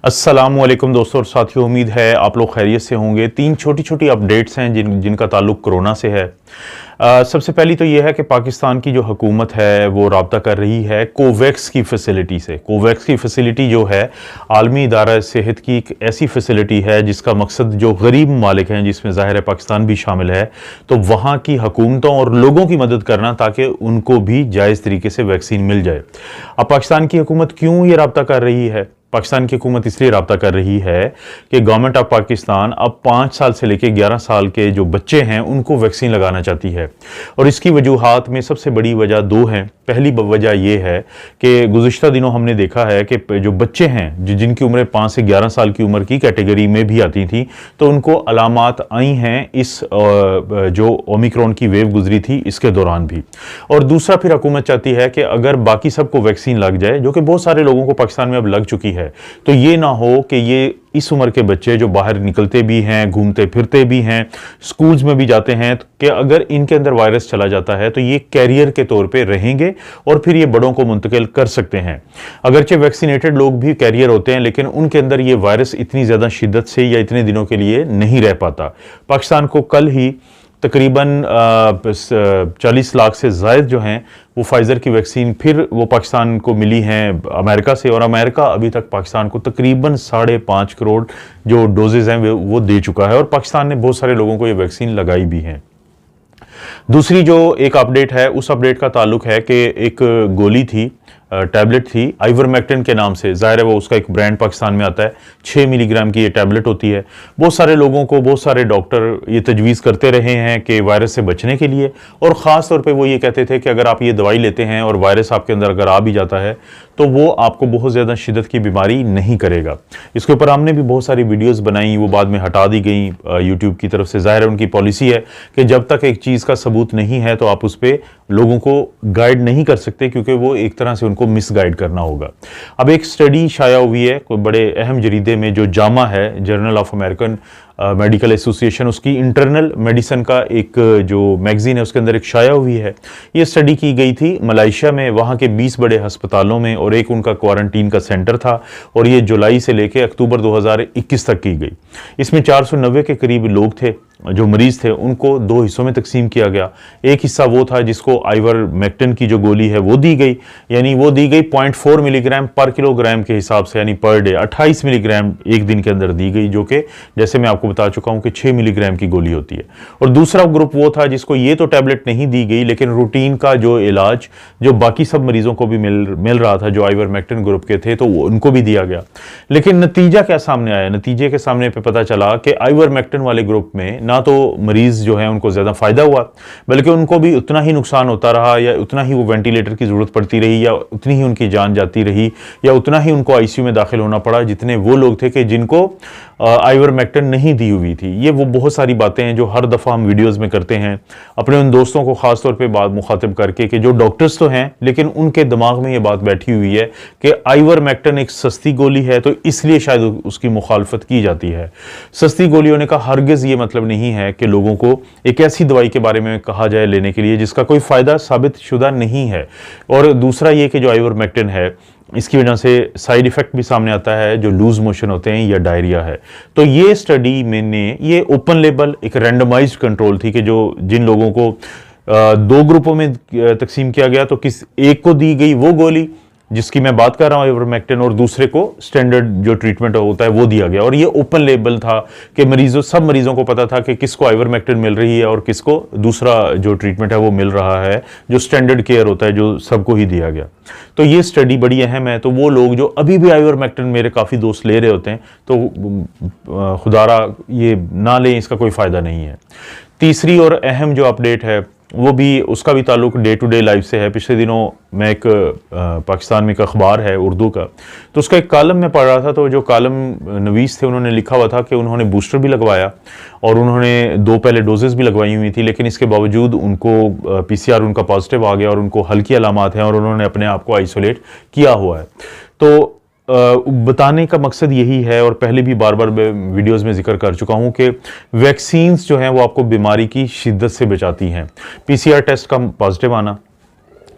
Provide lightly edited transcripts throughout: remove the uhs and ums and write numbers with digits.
अस्सलामुअलैकुम दोस्तों और साथियों, उम्मीद है आप लोग खैरियत से होंगे। तीन छोटी छोटी अपडेट्स हैं जिनका ताल्लुक कोरोना से है। सबसे पहली तो ये है कि पाकिस्तान की जो हुकूमत है वो राब्ता कर रही है कोवैक्स की फैसिलिटी से। कोवैक्स की फैसिलिटी जो है आलमी इदारा सेहत की एक ऐसी फैसिलिटी है जिसका मकसद जो गरीब ममालिक हैं, जिसमें ज़ाहिर है पाकिस्तान भी शामिल है, तो वहाँ की हुकूमतों और लोगों की मदद करना ताकि उनको भी जायज़ तरीके से वैक्सीन मिल जाए। अब पाकिस्तान की हुकूमत क्यों ये राब्ता कर रही है? पाकिस्तान की हुकूमत इसलिए राब्ता कर रही है कि गवर्नमेंट ऑफ पाकिस्तान अब 5 साल से लेकर 11 साल के जो बच्चे हैं उनको वैक्सीन लगाना चाहती है। और इसकी वजूहात में सबसे बड़ी वजह दो हैं। पहली वजह यह है कि गुज़िश्ता दिनों हमने देखा है कि जो बच्चे हैं जिनकी उम्रें 5 से 11 साल की उम्र की कैटेगरी में भी आती थी, तो उनको अलामात आई हैं इस जो ओमिक्रॉन की वेव गुजरी थी इसके दौरान भी। और दूसरा फिर हुकूमत चाहती है कि अगर बाकी सबको वैक्सीन लग जाए, जो कि बहुत सारे लोगों को पाकिस्तान में अब लग चुकी है, तो ये ना हो कि ये इस उम्र के बच्चे जो बाहर निकलते भी हैं, घूमते फिरते भी हैं, स्कूल्स में भी जाते हैं, तो कि अगर इनके अंदर वायरस चला जाता है तो ये कैरियर के तौर पे रहेंगे और फिर ये बड़ों को मुंतकिल कर सकते हैं। अगरचे वैक्सीनेटेड लोग भी कैरियर होते हैं, लेकिन उनके अंदर ये वायरस इतनी ज़्यादा शिद्दत से या इतने दिनों के लिए नहीं रह पाता। पाकिस्तान को कल ही तकरीबन 40 लाख से ज़ायद जो हैं वो फाइज़र की वैक्सीन फिर वो पाकिस्तान को मिली हैं अमेरिका से, और अमेरिका अभी तक पाकिस्तान को तकरीबन 5.5 करोड़ जो डोजेज़ हैं वो दे चुका है, और पाकिस्तान ने बहुत सारे लोगों को ये वैक्सीन लगाई भी हैं। दूसरी जो एक अपडेट है, उस अपडेट का ताल्लुक है कि एक गोली थी, टैबलेट थी आइवरमेक्टिन के नाम से। ज़ाहिर है वो उसका एक ब्रांड पाकिस्तान में आता है। 6 मिलीग्राम की ये टैबलेट होती है। बहुत सारे लोगों को, बहुत सारे डॉक्टर ये तजवीज़ करते रहे हैं कि वायरस से बचने के लिए, और ख़ास तौर पे वो ये कहते थे कि अगर आप ये दवाई लेते हैं और वायरस आपके अंदर अगर आ भी जाता है तो वो आपको बहुत ज़्यादा शिद्दत की बीमारी नहीं करेगा। इसके ऊपर हमने भी बहुत सारी वीडियोज़ बनाई, वो बाद में हटा दी गई यूट्यूब की तरफ से। ज़ाहिर है उनकी पॉलिसी है कि जब तक एक चीज़ का सबूत नहीं है तो आप उस पर लोगों को गाइड नहीं कर सकते, क्योंकि वो एक तरह से उनको मिसगाइड करना होगा। अब एक स्टडी शाया हुई है कोई बड़े अहम जरीदे में, जो जामा है, journal of American medical association, उसकी इंटरनल मेडिसिन का एक जो मैगजीन है उसके अंदर एक शाया हुई है। ये स्टडी की गई थी मलाइशिया में, वहाँ के 20 बड़े अस्पतालों में, और एक उनका क्वारंटीन का सेंटर था, और ये जुलाई से लेकर अक्टूबर 2021 तक की गई। इसमें 490 के करीब लोग थे जो मरीज थे, उनको 2 हिस्सों में तकसीम किया गया। एक हिस्सा वो था जिसको आइवरमेक्टिन की जो गोली है वो दी गई, यानी वो दी गई 0.4 मिलीग्राम पर किलोग्राम के हिसाब से, यानी पर डे 28 मिलीग्राम एक दिन के अंदर दी गई, जो कि जैसे मैं आपको बता चुका हूं कि 6 मिलीग्राम की गोली होती है। और दूसरा ग्रुप वो था जिसको ये तो टैबलेट नहीं दी गई, लेकिन रूटीन का जो इलाज जो बाकी सब मरीजों को भी मिल रहा था जो आइवरमेक्टिन ग्रुप के थे, तो उनको भी दिया गया। लेकिन नतीजा क्या सामने आया? नतीजे के सामने पे पता चला कि आइवरमेक्टिन वाले ग्रुप में ना तो मरीज जो है उनको ज्यादा फायदा हुआ, बल्कि उनको भी उतना ही नुकसान होता रहा, या उतना ही वो वेंटिलेटर की जरूरत पड़ती रही, या उतनी ही उनकी जान जाती रही, या उतना ही उनको आईसीयू में दाखिल होना पड़ा जितने वो लोग थे कि जिनको आइवरमेक्टिन नहीं दी हुई थी। ये वो बहुत सारी बातें हैं जो हर दफ़ा हम वीडियोज़ में करते हैं अपने उन दोस्तों को ख़ास तौर पे बात मुखातिब करके कि जो डॉक्टर्स तो हैं, लेकिन उनके दिमाग में ये बात बैठी हुई है कि आइवरमेक्टिन एक सस्ती गोली है, तो इसलिए शायद उसकी मुखालफत की जाती है। सस्ती गोली होने का हरगिज़ ये मतलब नहीं है कि लोगों को एक ऐसी दवाई के बारे में कहा जाए लेने के लिए जिसका कोई फ़ायदा साबित शुदा नहीं है। और दूसरा ये कि जो आइवरमेक्टिन है इसकी वजह से साइड इफ़ेक्ट भी सामने आता है, जो लूज मोशन होते हैं या डायरिया है। तो ये स्टडी मैंने, ये ओपन लेबल एक रैंडमाइज्ड कंट्रोल थी कि जो जिन लोगों को 2 ग्रुपों में तकसीम किया गया, तो किस एक को दी गई वो गोली जिसकी मैं बात कर रहा हूँ आइवरमेक्टिन, और दूसरे को स्टैंडर्ड जो ट्रीटमेंट होता है वो दिया गया। और ये ओपन लेबल था कि सब मरीजों को पता था कि किसको आइवरमेक्टिन मिल रही है और किसको दूसरा जो ट्रीटमेंट है वो मिल रहा है, जो स्टैंडर्ड केयर होता है, जो सबको ही दिया गया। तो ये स्टडी बड़ी अहम है। तो वो लोग जो अभी भी आइवरमेक्टिन, मेरे काफ़ी दोस्त ले रहे होते हैं, तो खुदारा ये ना लें, इसका कोई फ़ायदा नहीं है। तीसरी और अहम जो अपडेट है वो भी, उसका भी ताल्लुक डे टू डे लाइफ से है। पिछले दिनों मैं एक पाकिस्तान में एक अखबार है उर्दू का, तो उसका एक कॉलम में पढ़ रहा था, तो जो कॉलम नवीस थे उन्होंने लिखा हुआ था कि उन्होंने बूस्टर भी लगवाया और उन्होंने 2 पहले डोजेस भी लगवाई हुई थी, लेकिन इसके बावजूद उनको पीसीआर उनका पॉजिटिव आ गया और उनको हल्की अलामात हैं और उन्होंने अपने आप को आइसोलेट किया हुआ है। तो बताने का मकसद यही है, और पहले भी बार बार वीडियोस में जिक्र कर चुका हूं कि वैक्सीन्स जो हैं वो आपको बीमारी की शिद्दत से बचाती हैं। पीसीआर टेस्ट का पॉजिटिव आना,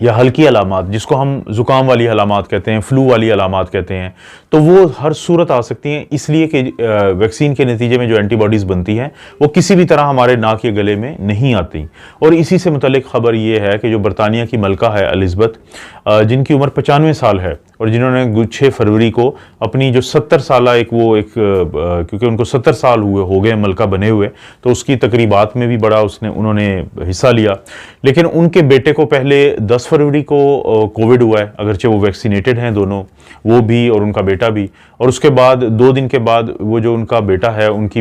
या हल्की अलामात, जिसको हम ज़ुकाम वाली अलामात कहते हैं, फ्लू वाली अलामात कहते हैं, तो वो हर सूरत आ सकती हैं, इसलिए कि वैक्सीन के नतीजे में जो एंटीबॉडीज़ बनती हैं वो किसी भी तरह हमारे नाक या गले में नहीं आती। और इसी से मुतल्लिक ख़बर ये है कि जो बरतानिया की मलका है एलिज़ाबेथ, जिनकी उम्र 95 साल है और जिन्होंने 6 फरवरी को अपनी जो 70 साल क्योंकि उनको 70 साल हो गए मलका बने हुए, तो उसकी तकरीबात में भी बड़ा उन्होंने हिस्सा लिया। लेकिन उनके बेटे को पहले 10 फरवरी को कोविड हुआ है, अगरचे वो वैक्सीनेटेड हैं दोनों, वो भी और उनका बेटा भी। और उसके बाद 2 दिन के बाद वो जो उनका बेटा है, उनकी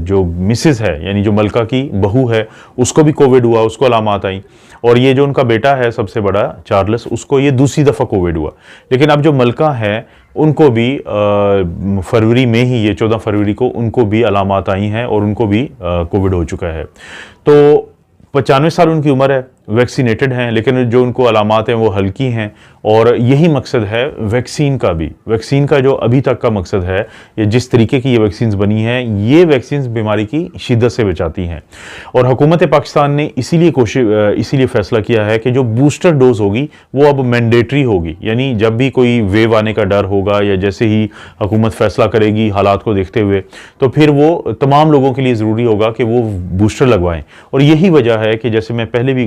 जो मिसेस है यानी जो मलका की बहू है, उसको भी कोविड हुआ, उसको अलामात आई। और ये जो उनका बेटा है सबसे बड़ा चार्ल्स, उसको ये दूसरी दफ़ा कोविड हुआ। लेकिन अब जो मलका है उनको भी फरवरी में ही, ये 14 फरवरी को उनको भी अलामात आई हैं और उनको भी कोविड हो चुका है। तो 95 साल उनकी उम्र है, वैक्सीनेटेड हैं, लेकिन जो उनको अलामात हैं वो हल्की हैं। और यही मकसद है वैक्सीन का भी। वैक्सीन का जो अभी तक का मकसद है, ये जिस तरीके की ये वैक्सीन बनी हैं, ये वैक्सीन बीमारी की शिद्दत से बचाती हैं। और हुकूमत पाकिस्तान ने इसीलिए फैसला किया है कि जो बूस्टर डोज होगी वो अब मैंडेटरी होगी। यानी जब भी कोई वेव आने का डर होगा या जैसे ही हुकूमत फैसला करेगी हालात को देखते हुए, तो फिर वो तमाम लोगों के लिए ज़रूरी होगा कि वो बूस्टर लगवाएं। और यही वजह है कि जैसे मैं पहले भी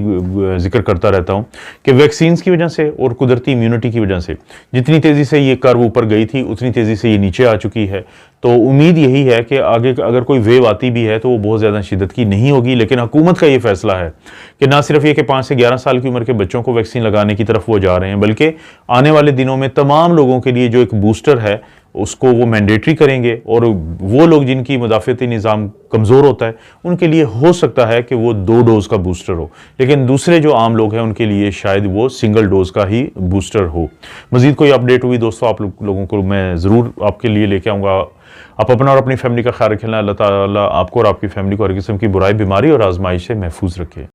जिक्र करता रहता हूं कि वैक्सीन की वजह से और कुदरती इम्यूनिटी की वजह से जितनी तेजी से ये कर्व ऊपर गई थी, उतनी तेजी से ये नीचे आ चुकी है। तो उम्मीद यही है कि आगे अगर कोई वेव आती भी है तो वो बहुत ज़्यादा शिद्दत की नहीं होगी। लेकिन हुकूमत का ये फैसला है कि ना सिर्फ ये कि 5 से 11 साल की उम्र के बच्चों को वैक्सीन लगाने की तरफ वो जा रहे हैं, बल्कि आने वाले दिनों में तमाम लोगों के लिए जो एक बूस्टर है उसको वो मैंडेटरी करेंगे। और वो लोग जिनकी मुदाफ़ती निज़ाम कमज़ोर होता है, उनके लिए हो सकता है कि वो 2 डोज़ का बूस्टर हो, लेकिन दूसरे जो आम लोग हैं उनके लिए शायद वो सिंगल डोज़ का ही बूस्टर हो। मज़ीद कोई अपडेट हुई दोस्तों, आप लोगों को मैं ज़रूर आपके लिए लेके आऊँगा। आप अपना और अपनी फैमिली का ख्याल रखें। अल्लाह ताला आपको और आपकी फैमिली को हर किस्म की बुराई, बीमारी और आजमाइश से महफूज रखे।